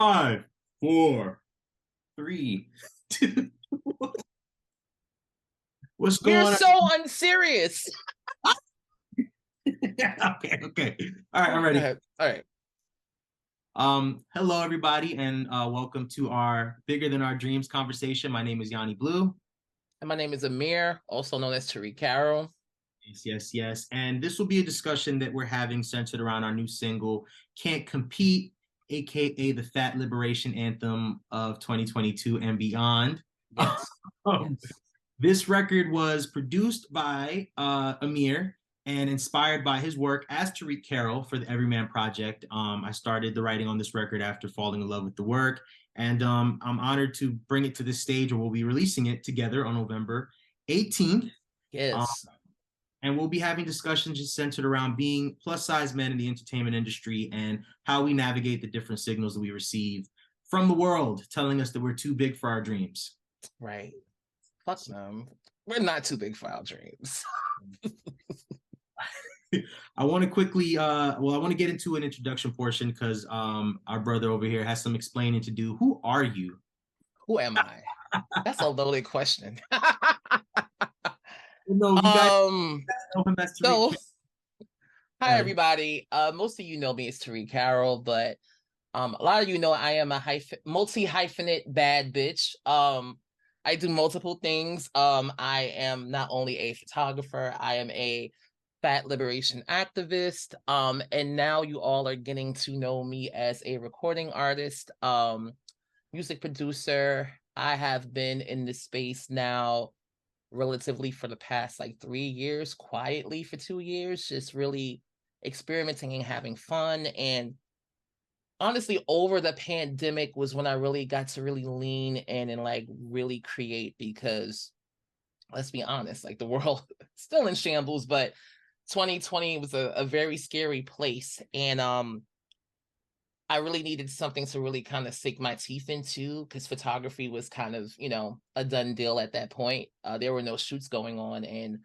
Five, four, three, two. What's You're going on? so unserious. Okay. All right, I'm Go ready. ahead. All right. Hello everybody, and welcome to our Bigger Than Our Dreams conversation. My name is YawnyBlew. And my name is Amir, also known as Tariq Carroll. Yes. And this will be a discussion that we're having centered around our new single, Can't Compete, aka the Fat Liberation Anthem of 2022 and beyond. Yes. Um, Yes. This record was produced by Amir and inspired by his work as Tariq Carroll for the Everyman Project. I started the writing on this record after falling in love with the work, and I'm honored to bring it to this stage, where we'll be releasing it together on November 18th. Um, Yes. and we'll be having discussions just centered around being plus size men in the entertainment industry and how we navigate the different signals that we receive from the world telling us that we're too big for our dreams. Right. Fuck them. We're not too big for our dreams. I want to quickly, I want to get into an introduction portion because our brother over here has some explaining to do. Who are you? Who am I? That's a loaded question. No, you guys um, know him as Tariq. so hi Uh, everybody. Most of you know me as Tariq Carroll, but a lot of you know I am a multi-hyphenate bad bitch. I do multiple things. I am not only a photographer, I am a fat liberation activist. And now you all are getting to know me as a recording artist, music producer. I have been in this space now relatively for the past like 3 years, quietly for 2 years, just really experimenting and having fun. And honestly, over the pandemic was when I really got to really lean in and like really create, because let's be honest, like the world still in shambles, but 2020 was a very scary place. And I really needed something to really kind of sink my teeth into, because photography was kind of, a done deal at that point. There were no shoots going on, and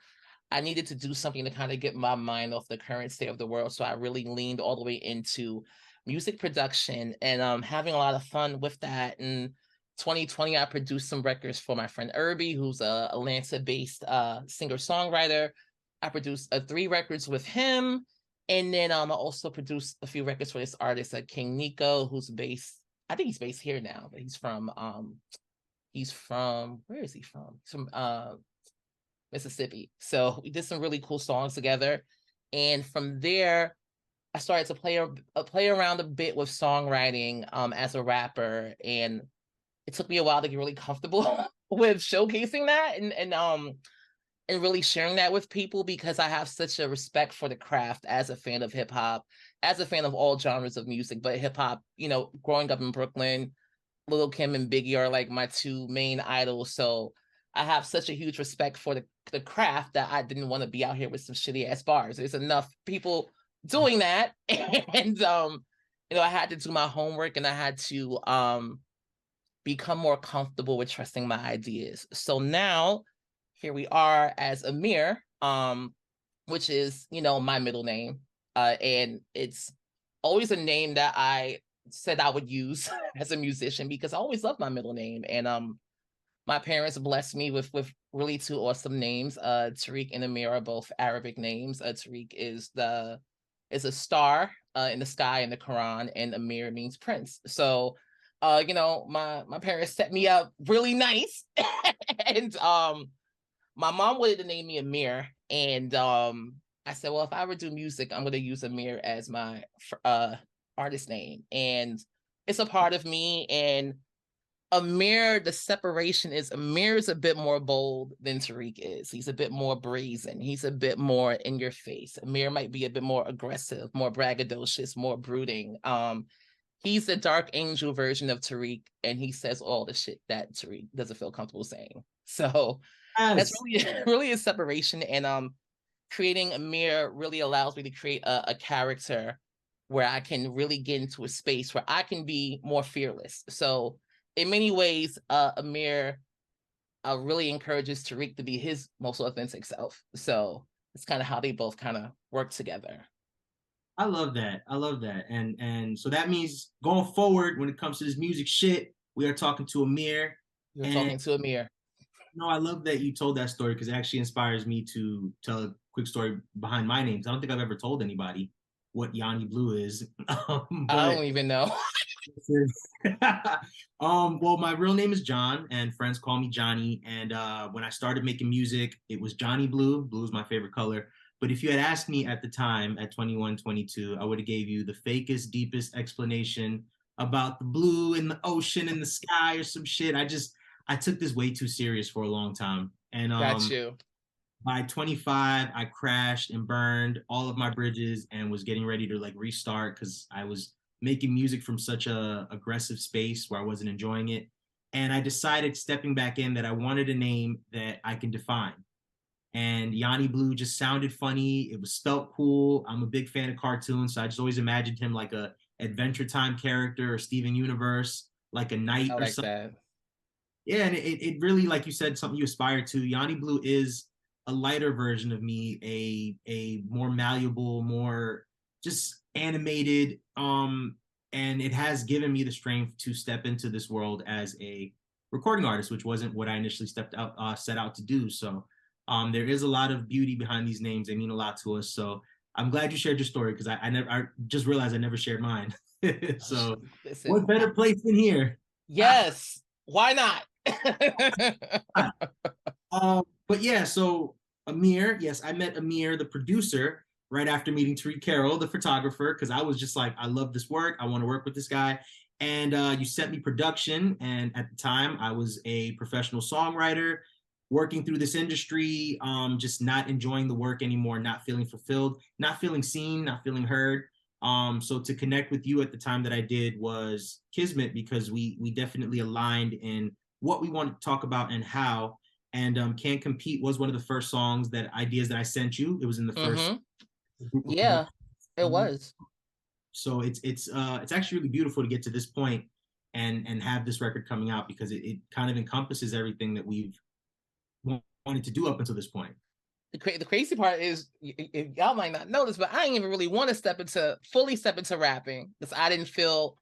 I needed to do something to kind of get my mind off the current state of the world. So I really leaned all the way into music production and having a lot of fun with that. And 2020, I produced some records for my friend Irby, who's a Atlanta-based singer-songwriter. I produced 3 records with him. And then I also produced a few records for this artist, King Nico, who's based, I think he's based here now, but he's from, where is he from? He's from Mississippi. So we did some really cool songs together. And from there, I started to play around a bit with songwriting as a rapper. And it took me a while to get really comfortable with showcasing that and really sharing that with people, because I have such a respect for the craft as a fan of hip hop, as a fan of all genres of music, but hip hop, growing up in Brooklyn, Lil Kim and Biggie are like my 2 main idols. So I have such a huge respect for the craft that I didn't want to be out here with some shitty ass bars. There's enough people doing that. And I had to do my homework, and I had to become more comfortable with trusting my ideas. So now here we are as Amir, which is, my middle name. And it's always a name that I said I would use as a musician, because I always loved my middle name. And my parents blessed me with really 2 awesome names. Tariq and Amir are both Arabic names. Tariq is a star in the sky in the Quran, and Amir means prince. So my parents set me up really nice. And my mom wanted to name me Amir, and I said, well, if I ever do music, I'm going to use Amir as my artist name, and it's a part of me. And Amir, the separation is Amir is a bit more bold than Tariq is. He's a bit more brazen. He's a bit more in your face. Amir might be a bit more aggressive, more braggadocious, more brooding. He's the dark angel version of Tariq, and he says all the shit that Tariq doesn't feel comfortable saying. So that's yes. really really a separation. And creating Amir really allows me to create a character where I can really get into a space where I can be more fearless. So in many ways, Amir really encourages Tariq to be his most authentic self. So it's kind of how they both kind of work together. I love that. I love that. And so that means going forward, when it comes to this music shit, we are talking to Amir. You're And talking to Amir. no, I love that you told that story because it actually inspires me to tell a quick story behind my name. 'Cause I don't think I've ever told anybody what YawnyBlew is. I But don't even know. well, my real name is John, and friends call me Johnny. And when I started making music, it was Johnny Blue. Blue is my favorite color. But if you had asked me at the time, at 21, 22, I would have gave you the fakest, deepest explanation about the blue and the ocean and the sky or some shit. I took this way too serious for a long time. And Got you. by 25, I crashed and burned all of my bridges and was getting ready to like restart because I was making music from such a aggressive space where I wasn't enjoying it. And I decided stepping back in that I wanted a name that I can define. And YawnyBlew just sounded funny. It was spelt cool. I'm a big fan of cartoons, so I just always imagined him like a Adventure Time character or Steven Universe, like a knight I or like something. that. Yeah, and it really, like you said, something you aspire to. YawnyBlew is a lighter version of me, a more malleable, more just animated, and it has given me the strength to step into this world as a recording artist, which wasn't what I initially set out to do. So there is a lot of beauty behind these names. They mean a lot to us. So I'm glad you shared your story because I just realized I never shared mine. So Listen, what better place than here? yes, why not? But yeah, so Amir, yes, I met Amir, the producer, right after meeting Tariq Carroll, the photographer, because I was just like, I love this work. I want to work with this guy. And you sent me production. And at the time, I was a professional songwriter working through this industry, just not enjoying the work anymore, not feeling fulfilled, not feeling seen, not feeling heard. So to connect with you at the time that I did was kismet because we definitely aligned in what we want to talk about and how. And Can't Compete was one of the first ideas that I sent you. It was in the first Mm-hmm. group of Yeah, it promotion. was. So it's actually really beautiful to get to this point and have this record coming out because it kind of encompasses everything that we've wanted to do up until this point. The crazy part is y'all might not know this, but I didn't even really want to fully step into rapping because I didn't feel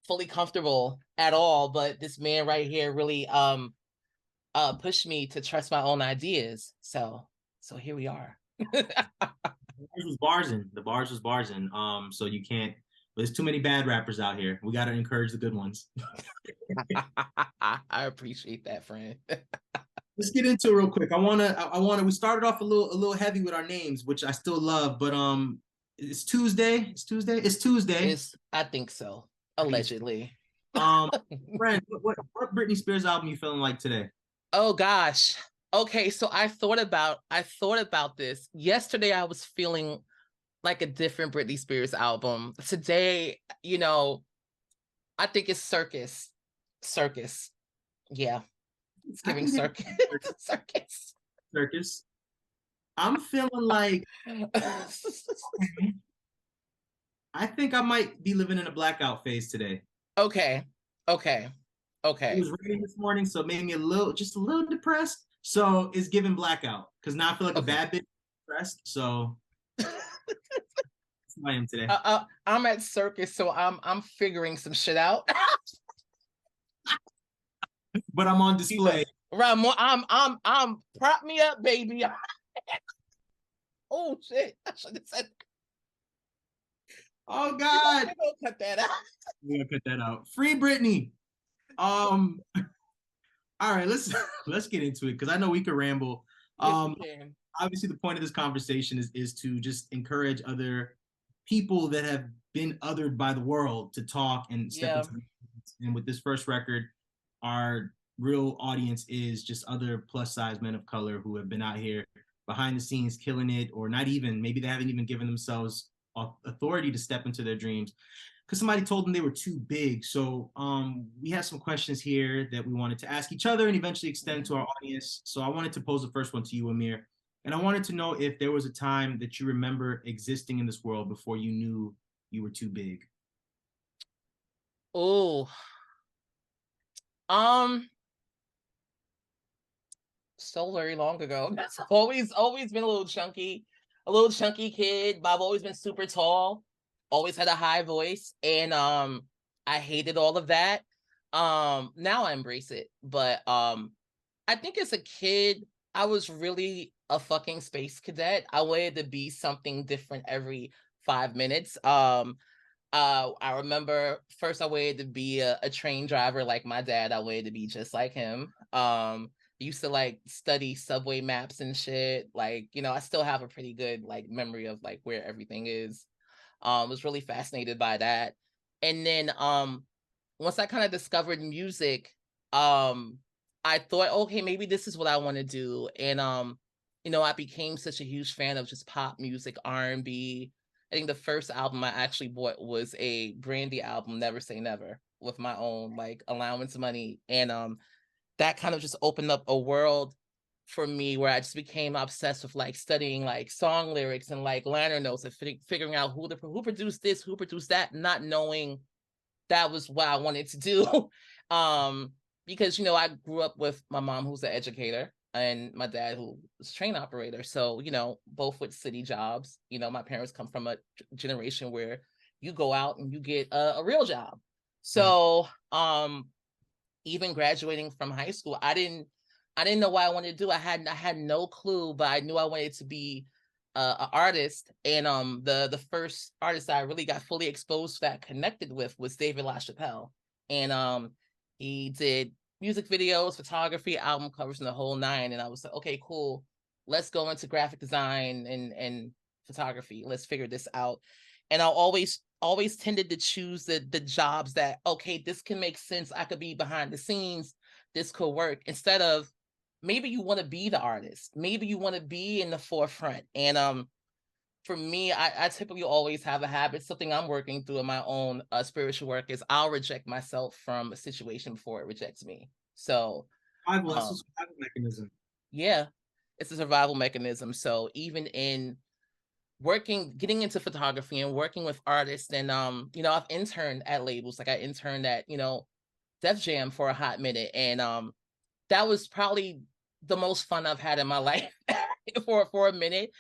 fully comfortable at all. But this man right here really pushed me to trust my own ideas. So here we are. The bars was barzing. So you can't. There's too many bad rappers out here. We got to encourage the good ones. I appreciate that, friend. Let's get into it real quick. We started off a little heavy with our names, which I still love, but it's Tuesday. It's Tuesday. I think so. Allegedly. Friend, what Britney Spears album you feeling like today? Oh gosh. Okay, so I thought about this. Yesterday I was feeling like a different Britney Spears album. Today, I think it's Circus. Circus. Yeah. It's giving circus. Circus. Circus. I'm feeling like I think I might be living in a blackout phase today. Okay. It was raining this morning, so it made me just a little depressed. So it's giving blackout because now I feel like a bad bitch depressed. So that's who I am today. I'm at Circus, so I'm figuring some shit out. But I'm on display. I'm prop me up, baby. Oh shit! I should have said. Oh God! We're gonna cut that out. We're gonna cut that out. Free Britney. All right, let's get into it because I know we could ramble. Obviously, the point of this conversation is to just encourage other people that have been othered by the world to talk and step into. And with this first record, our real audience is just other plus size men of color who have been out here behind the scenes killing it, or not even, maybe they haven't even given themselves authority to step into their dreams because somebody told them they were too big. So we have some questions here that we wanted to ask each other and eventually extend to our audience. So I wanted to pose the first one to you, Amir. And I wanted to know if there was a time that you remember existing in this world before you knew you were too big. Oh, so very long ago. I've always been a little chunky kid, but I've always been super tall. always had a high voice, and I hated all of that. Now I embrace it, but I think as a kid, I was really a fucking space cadet. I wanted to be something different every 5 minutes. I remember first I wanted to be a train driver like my dad. I wanted to be just like him. Used to like study subway maps and shit. Like, you know, I still have a pretty good like memory of like where everything is. Was really fascinated by that. And then once I kind of discovered music, um, I thought, okay, maybe this is what I want to do. And you know, I became such a huge fan of just pop music, R&B. I think the first album I actually bought was a Brandy album, Never Say Never, with my own like allowance money. And that kind of just opened up a world for me where I just became obsessed with like studying like song lyrics and like liner notes and figuring out who produced this, who produced that, not knowing that was what I wanted to do. Because you know, I grew up with my mom who's an educator and my dad who was a train operator. So, you know, both with city jobs. You know, my parents come from a generation where you go out and you get a real job. Right. So, even graduating from high school, I didn't know what I wanted to do. I had no clue, but I knew I wanted to be an artist. And the first artist I really got fully exposed to that connected with was David LaChapelle. And he did music videos, photography, album covers, and the whole nine. And I was like, okay, cool. Let's go into graphic design and photography. Let's figure this out. And I always tended to choose the jobs that, okay, this can make sense. I could be behind the scenes. This could work, instead of maybe you want to be the artist, maybe you want to be in the forefront. And for me, I typically always have a habit, something I'm working through in my own spiritual work, is I'll reject myself from a situation before it rejects me. So Survival, that's a um survival mechanism. yeah, it's a survival mechanism. So even in getting into photography and working with artists, and you know, I've interned at labels. Like I interned at, you know, Def Jam for a hot minute, and that was probably the most fun I've had in my life for a minute.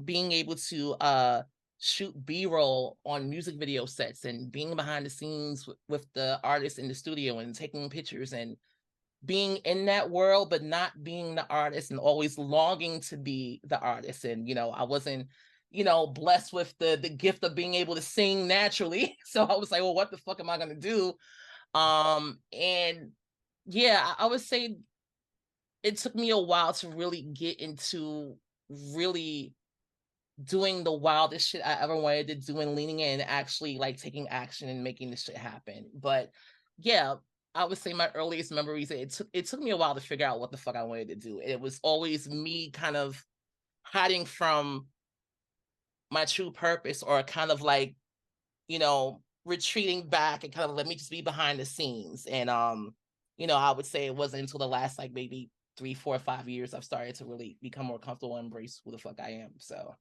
Being able to shoot B-roll on music video sets and being behind the scenes with the artists in the studio and taking pictures and being in that world, but not being the artist, and always longing to be the artist. And, you know, I wasn't, you know, blessed with the gift of being able to sing naturally. So I was like, well, what the fuck am I gonna do? And yeah, I would say it took me a while to really get into really doing the wildest shit I ever wanted to do, and leaning in and actually like taking action and making this shit happen. But yeah, I would say my earliest memories, it took me a while to figure out what the fuck I wanted to do. It was always me kind of hiding from my true purpose, or kind of like, you know, retreating back and kind of let me just be behind the scenes. And you know, I would say it wasn't until the last like maybe 3, 4, 5 years I've started to really become more comfortable and embrace who the fuck I am. So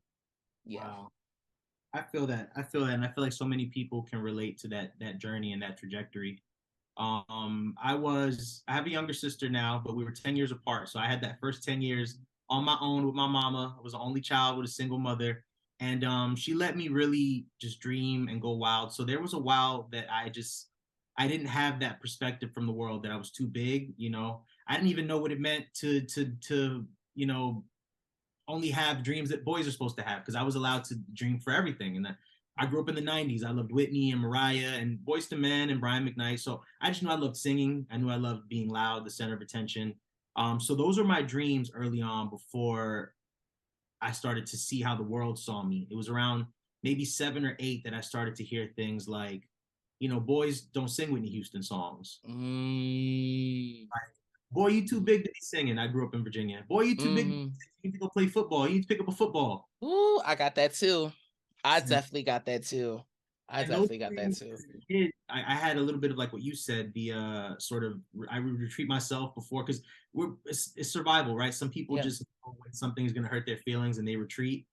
yeah. Wow. I feel that. I feel that, and I feel like so many people can relate to that journey and that trajectory. I have a younger sister now, but we were 10 years apart. So I had that first 10 years on my own with my mama. I was the only child with a single mother. And she let me really just dream and go wild. So there was a while that I didn't have that perspective from the world, that I was too big, you know. I didn't even know what it meant to you know, only have dreams that boys are supposed to have, because I was allowed to dream for everything. And I grew up in the 90s. I loved Whitney and Mariah and Boyz II Men and Brian McKnight. So I just knew I loved singing. I knew I loved being loud, the center of attention. So those were my dreams early on, before I started to see how the world saw me. It was around maybe 7 or 8 that I started to hear things like, you know, boys don't sing Whitney Houston songs. Mm, Boy, you too big to be singing. I grew up in Virginia. Boy, you too big. mm. You need to go play football. You need to pick up a football. Ooh, I got that too. I And, definitely got that too. I and those definitely got that things, too. as a kid, I had a little bit of like what you said, the sort of, I would retreat myself before, because it's survival, right? Some people Yeah. just know when something is going to hurt their feelings and they retreat.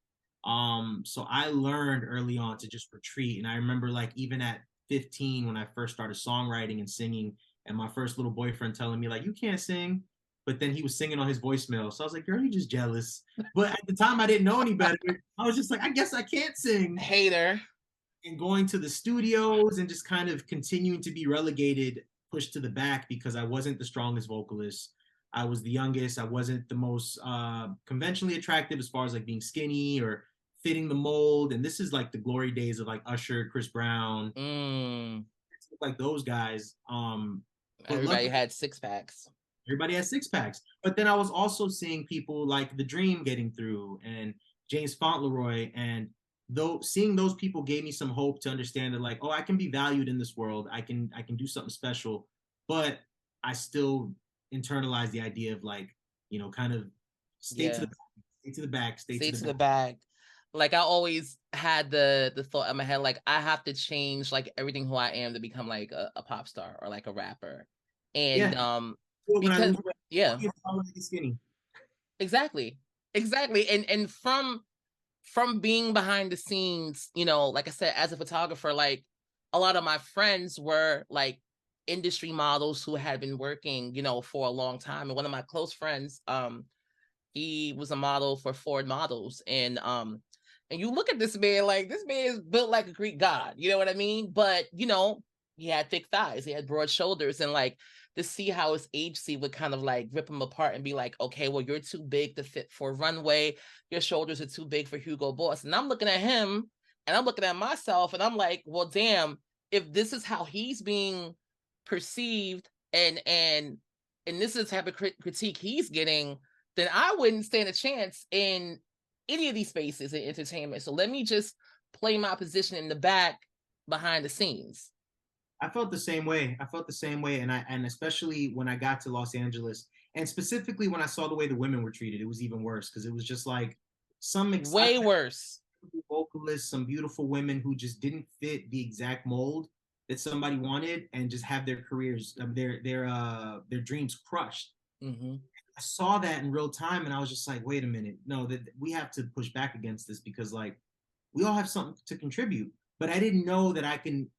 So I learned early on to just retreat. And I remember like even at 15, when I first started songwriting and singing, and my first little boyfriend telling me like, you can't sing. But then he was singing on his voicemail. So I was like, girl, you're just jealous. But at the time I didn't know any better. I was just like, I guess I can't sing. Hater. and going to the studios and just kind of continuing to be relegated, pushed to the back because I wasn't the strongest vocalist. I was the youngest. I wasn't the most conventionally attractive as far as like being skinny or fitting the mold. And this is like the glory days of like Usher, Chris Brown, Mm. like those guys. But Everybody luckily, had six packs. everybody has six packs. But then I was also seeing people like The Dream getting through and James Fauntleroy, and though seeing those people gave me some hope to understand that like, oh, I can be valued in this world. I can do something special, but I still internalize the idea of like, kind of stay to Yeah. the stay to the back, stay to Stay the to back. the bag. Like I always had the thought in my head, like I have to change like everything who I am to become like a pop star or like a rapper. And Yeah. When I because lose weight, yeah, I want to get skinny. exactly. Exactly. And from being behind the scenes, like I said, as a photographer, like a lot of my friends were like industry models who had been working, for a long time. And one of my close friends, he was a model for Ford Models, and you look at this man, like this man is built like a Greek god, you know what I mean? But he had thick thighs, he had broad shoulders, and like to see how his agency would kind of like rip him apart and be like, okay, well, you're too big to fit for a runway, your shoulders are too big for Hugo Boss. And I'm looking at him and I'm looking at myself and I'm like, well, damn, if this is how he's being perceived and this is the type of critique he's getting, then I wouldn't stand a chance in any of these spaces in entertainment. So let me just play my position in the back behind the scenes. I felt the same way. I felt the same way, and especially when I got to Los Angeles, and specifically when I saw the way the women were treated, it was even worse because it was just like I Way worse. vocalists, some beautiful women who just didn't fit the exact mold that somebody wanted, and just have their careers, their dreams crushed. Mm-hmm. I saw that in real time, and I was just like, wait a minute, no, that we have to push back against this because like we all have something to contribute. But I didn't know that I can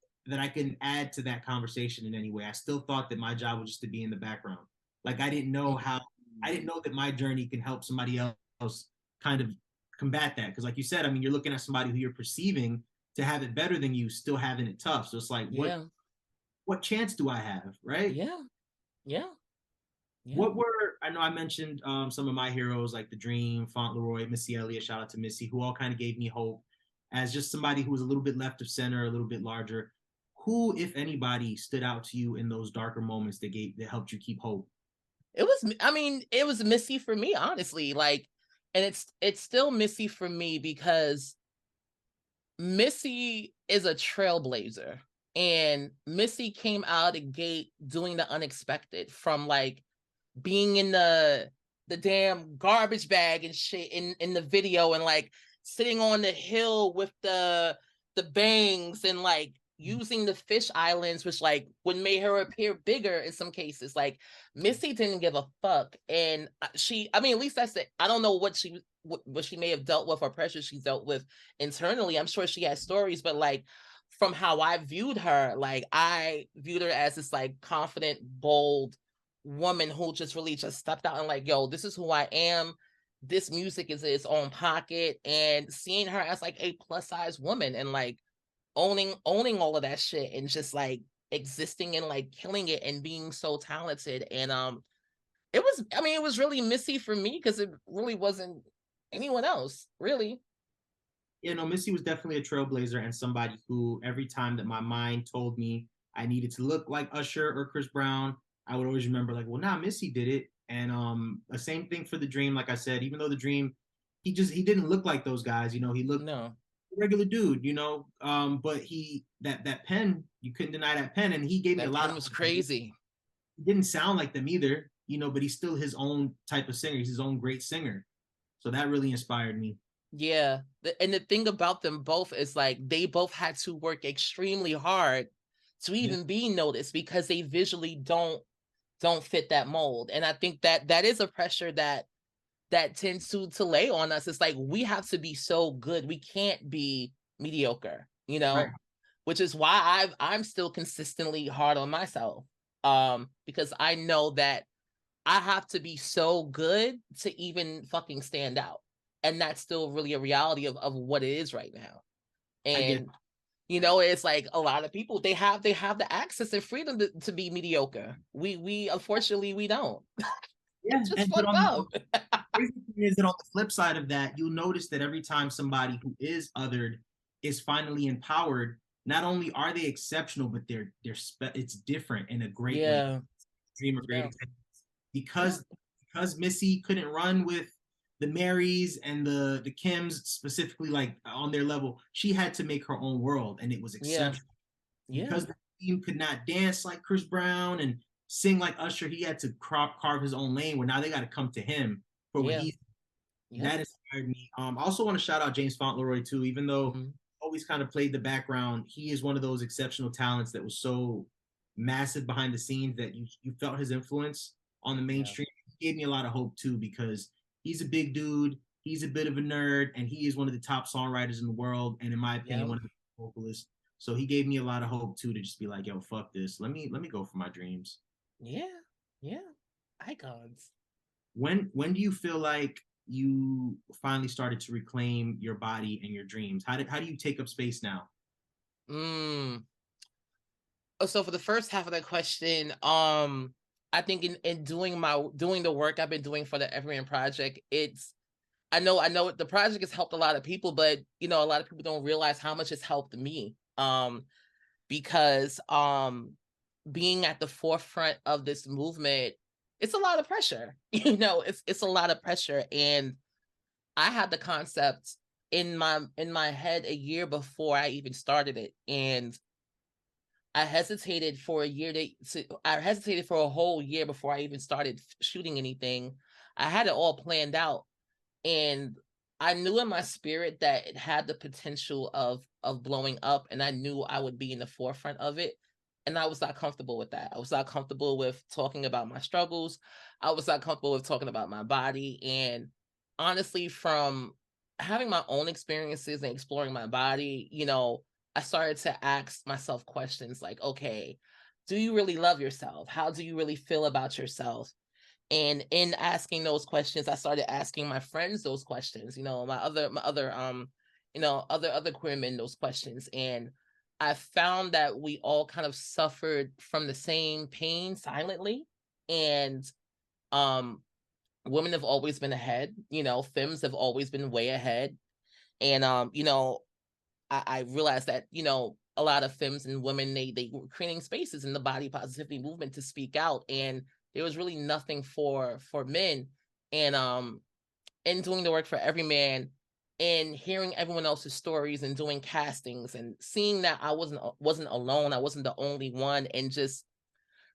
add to that conversation in any way. I still thought that my job was just to be in the background. Like I didn't know that my journey can help somebody else kind of combat that. Because like you said, I mean, you're looking at somebody who you're perceiving to have it better than you, still having it tough. So it's like, Yeah. what chance do I have, right? Yeah. Yeah. Yeah. What were I know I mentioned some of my heroes like The Dream, Fauntleroy, Missy Elliott, shout out to Missy, who all kind of gave me hope as just somebody who was a little bit left of center, a little bit larger. Who, if anybody, stood out to you in those darker moments that helped you keep hope? It was Missy for me, honestly. Like, and it's still Missy for me because Missy is a trailblazer. And Missy came out of the gate doing the unexpected, from like being in the damn garbage bag and shit in the video, and like sitting on the hill with the bangs, and like using the fish islands, which like would make her appear bigger in some cases. Like Missy didn't give a fuck, and at least that's it. I don't know what she may have dealt with or pressure she dealt with internally. I'm sure she has stories, but like from how I viewed her, like I viewed her as this like confident, bold woman who just really just stepped out and like, yo, this is who I am. This music is its own pocket, and seeing her as like a plus size woman and like owning all of that shit and just like existing and like killing it and being so talented. And it was really Missy for me because it really wasn't anyone else, really. Missy was definitely a trailblazer and somebody who every time that my mind told me I needed to look like Usher or Chris Brown, I would always remember like, well, nah, Missy did it. And the same thing for The Dream. Like I said, even though The Dream, he didn't look like those guys. He looked No, regular dude. But that pen, you couldn't deny that pen, and he gave me a that lot pen of. was crazy. He didn't sound like them either. But he's still his own type of singer. He's his own great singer. So that really inspired me. Yeah. And the thing about them both is like they both had to work extremely hard to Yeah. even be noticed because they visually don't fit that mold. And I think that is a pressure that tends to lay on us. It's like we have to be so good. We can't be mediocre, Right. which is why I'm still consistently hard on myself. Because I know that I have to be so good to even fucking stand out. And that's still really a reality of what it is right now. I get And You know, it's like a lot of people, they have the access and freedom to be mediocre. We unfortunately we don't. Yeah, It's just and but fucked on up. the crazy thing is that on the flip side of that, you'll notice that every time somebody who is othered is finally empowered, not only are they exceptional, but it's different in a great way. Yeah, Dream of great yeah, example. yeah, Because Missy couldn't run with the Marys and the Kims specifically like on their level, she had to make her own world, and it was yeah, exceptional. yeah, Because the team could not dance like Chris Brown and sing like Usher, he had to carve his own lane. Where now they got to come to him for what yeah, he's. yeah. That inspired me. I also want to shout out James Fauntleroy too, even though Mhm. always kind of played the background. He is one of those exceptional talents that was so massive behind the scenes that you felt his influence on the Yeah, mainstream. He gave me a lot of hope too because he's a big dude. He's a bit of a nerd, and he is one of the top songwriters in the world, and in my opinion, yeah, one of the vocalists. So he gave me a lot of hope too to just be like, yo, fuck this. Let me go for my dreams. yeah, yeah. Icons. When do you feel like you finally started to reclaim your body and your dreams? How do you take up space now? Mm. Oh, so for the first half of that question, I think in doing the work I've been doing for the Everyman Project, I know the project has helped a lot of people, but you know, a lot of people don't realize how much it's helped me. Because being at the forefront of this movement, it's a lot of pressure. You know, it's a lot of pressure. And I had the concept in my head a year before I even started it. And I hesitated for a year I hesitated for a whole year before I even started shooting anything. I had it all planned out, and I knew in my spirit that it had the potential of blowing up, and I knew I would be in the forefront of it. And I was not comfortable with that. I was not comfortable with talking about my struggles. I was not comfortable with talking about my body. And honestly, from having my own experiences and exploring my body, you know, I started to ask myself questions like, okay, do you really love yourself? How do you really feel about yourself? And in asking those questions, I started asking my friends those questions, you know, my other you know, other queer men those questions. And I found that we all kind of suffered from the same pain silently. And um women have always been ahead, you know, femmes have always been way ahead. And you know, I realized that, you know, a lot of femmes and women, they were creating spaces in the body positivity movement to speak out, and there was really nothing for men. And in doing the work for every man and hearing everyone else's stories and doing castings and seeing that I wasn't alone, I wasn't the only one, and just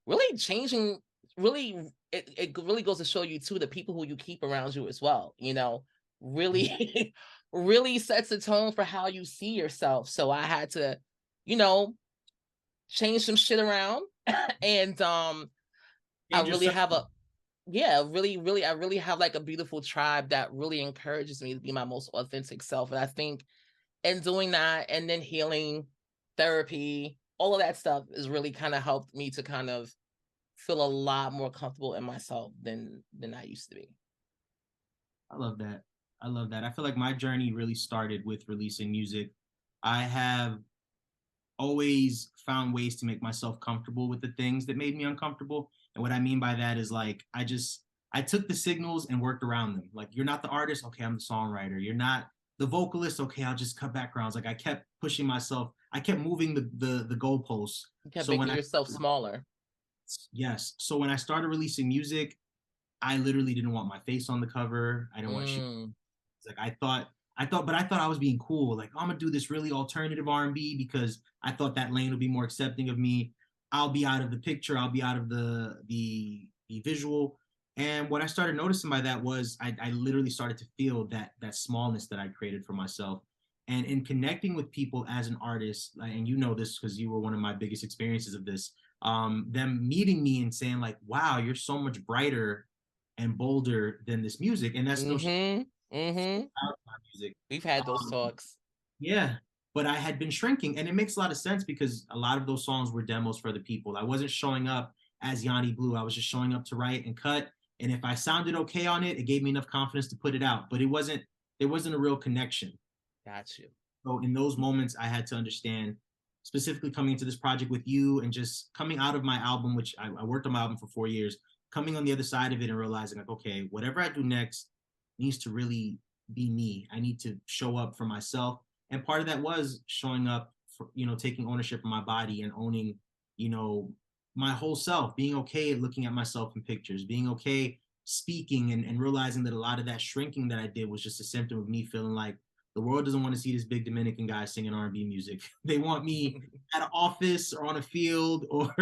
really changing, really it really goes to show you too the people who you keep around you as well, you know, really really sets the tone for how you see yourself. So I had to, you know, change some shit around. And I Change really yourself. have a yeah, really I really have like a beautiful tribe that really encourages me to be my most authentic self. And I think in doing that and then healing, therapy, all of that stuff has really kind of helped me to kind of feel a lot more comfortable in myself than I used to be. I love that. I love that. I feel like my journey really started with releasing music. I have always found ways to make myself comfortable with the things that made me uncomfortable. And what I mean by that is like I took the signals and worked around them. Like you're not the artist, okay, I'm the songwriter. You're not the vocalist, okay, I'll just cut backgrounds. Like I kept pushing myself. I kept moving the goalposts. You kept So when making I yourself smaller. yes, so when I started releasing music, I literally didn't want my face on the cover. I didn't want shit. Mm, Like but I thought I was being cool. Like I'm gonna do this really alternative R&B because I thought that lane would be more accepting of me. I'll be out of the picture. I'll be out of the visual. And what I started noticing by that was I literally started to feel that smallness that I created for myself. And in connecting with people as an artist, and you know this because you were one of my biggest experiences of this, them meeting me and saying like, "Wow, you're so much brighter and bolder than this music," and that's no shit mm-hmm. Mm-hmm. about my music. We've had those Um, talks. yeah, but I had been shrinking, and it makes a lot of sense because a lot of those songs were demos for the people. I wasn't showing up as YawnyBlew. I was just showing up to write and cut. And if I sounded okay on it, it gave me enough confidence to put it out. But it wasn't there wasn't a real connection. Got you. So in those moments, I had to understand, specifically coming into this project with you and just coming out of my album, which I worked on my album for 4 years, coming on the other side of it and realizing like, okay, whatever I do next needs to really be me. I need to show up for myself. And part of that was showing up for, taking ownership of my body and owning, you know, my whole self, being okay at looking at myself in pictures, being okay speaking and realizing that a lot of that shrinking that I did was just a symptom of me feeling like the world doesn't want to see this big Dominican guy singing R&B music. They want me at an office or on a field or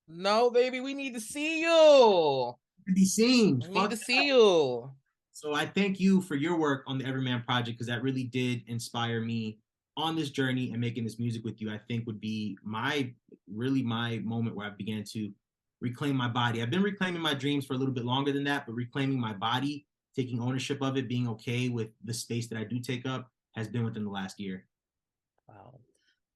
No, baby, we need to see you. to be seen. We need Fuck to that. see you. So I thank you for your work on the Everyman Project because that really did inspire me on this journey, and making this music with you, I think would be my moment where I began to reclaim my body. I've been reclaiming my dreams for a little bit longer than that, but reclaiming my body, taking ownership of it, being okay with the space that I do take up has been within the last year. Wow.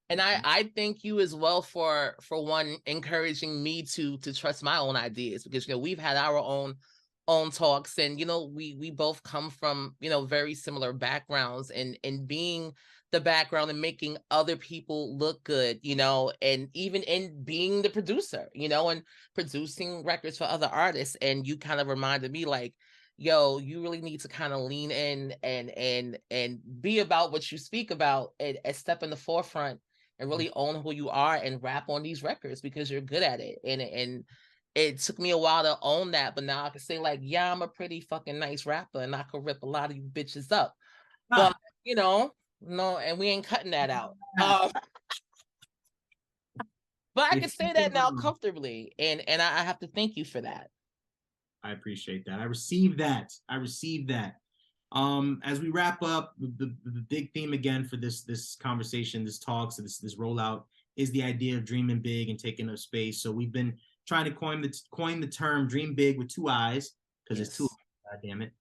And I thank you as well for one encouraging me to trust my own ideas, because we've had our own talks, and we both come from very similar backgrounds, and being the background and making other people look good, and even in being the producer, and producing records for other artists. And you kind of reminded me like, yo, you really need to kind of lean in and be about what you speak about, and step in the forefront and really own who you are and rap on these records because you're good at it. And it took me a while to own that, but now I can say like, yeah, I'm a pretty fucking nice rapper and I could rip a lot of you bitches up. But no, and we ain't cutting that out. But I can say that now comfortably, and I have to thank you for that. I appreciate that. I received that. As we wrap up, the big theme again for this conversation, this talk, so this rollout is the idea of dreaming big and taking up space. So we've been trying to coin the term "dream big" with two eyes, because it's two. God damn it.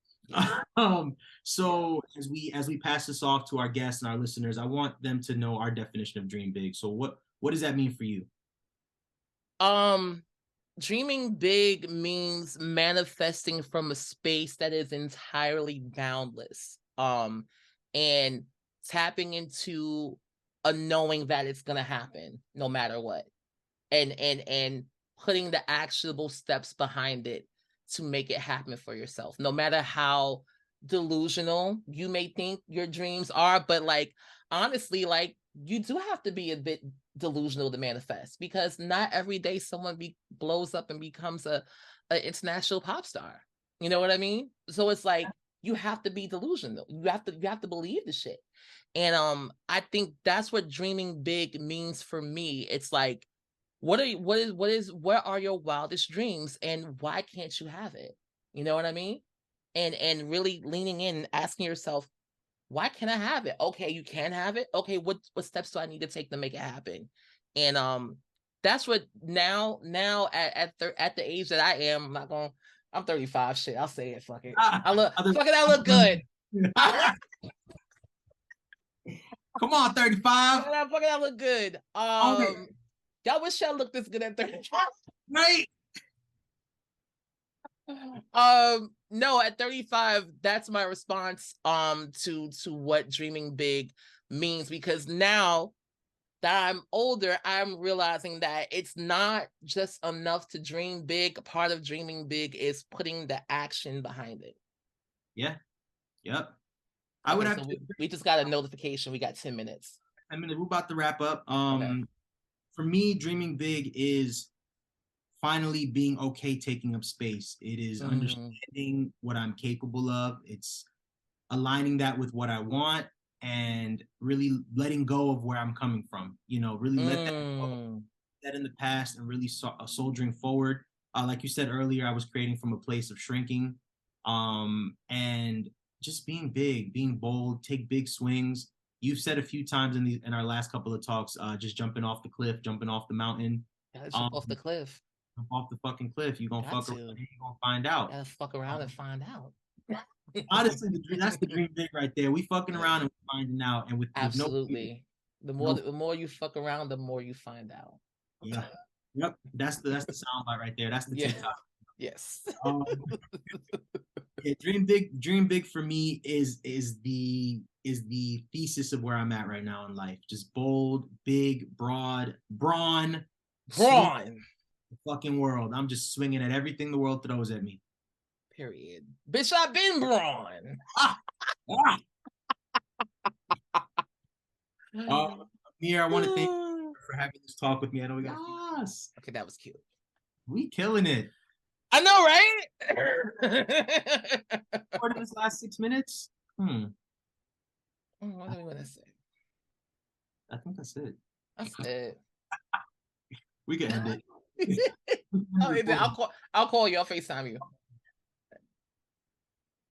So as we pass this off to our guests and our listeners, I want them to know our definition of dream big. So what does that mean for you? Dreaming big means manifesting from a space that is entirely boundless, and tapping into a knowing that it's gonna happen no matter what, and putting the actionable steps behind it to make it happen for yourself, no matter how delusional you may think your dreams are. But like, honestly, like, you do have to be a bit delusional to manifest, because not every day someone blows up and becomes a international pop star. You know what I mean? So it's like, you have to be delusional. You have to believe the shit. And I think that's what dreaming big means for me. It's like, what are your wildest dreams, and why can't you have it? You know what I mean? And really leaning in and asking yourself, why can't I have it? Okay, you can have it. Okay, what steps do I need to take to make it happen? And that's what now at the age that I am, I'm 35. Shit, I'll say it. Fuck it. I look good. Come on, 35. I look good. Y'all wish y'all looked this good at 35. Right. No, at 35, that's my response to what dreaming big means, because now that I'm older, I'm realizing that it's not just enough to dream big. Part of dreaming big is putting the action behind it. Yeah. Yep. I would have we just got a notification. We got 10 minutes. We're about to wrap up. Okay. For me, dreaming big is finally being okay taking up space. It is understanding what I'm capable of. It's aligning that with what I want, and really letting go of where I'm coming from. Really let that go, that in the past, and really soldiering forward. Like you said earlier, I was creating from a place of shrinking, and just being big, being bold, take big swings. You've said a few times in our last couple of talks, just jumping off the cliff, jumping off the mountain. Gotta jump off the cliff. Jump off the fucking cliff. You're gonna fuck around and you're gonna find out. Gotta fuck around and find out. Honestly, that's the dream big right there. We fucking around and finding out, and with absolutely. The more you fuck around, the more you find out. Yeah. Yep. That's the soundbite right there. That's the TikTok. Yes. Yeah, dream big for me is is the thesis of where I'm at right now in life. Just bold, big, broad, brawn, Brawn. the fucking world. I'm just swinging at everything the world throws at me. Period. Bitch, I've been brawn. Amir, I want to thank you for having this talk with me. I know we got Okay, that was cute. we killing it. I know, right? What in this last 6 minutes? What do we want to say? I think that's it. That's it. We can end it. I'll call you. I'll FaceTime you.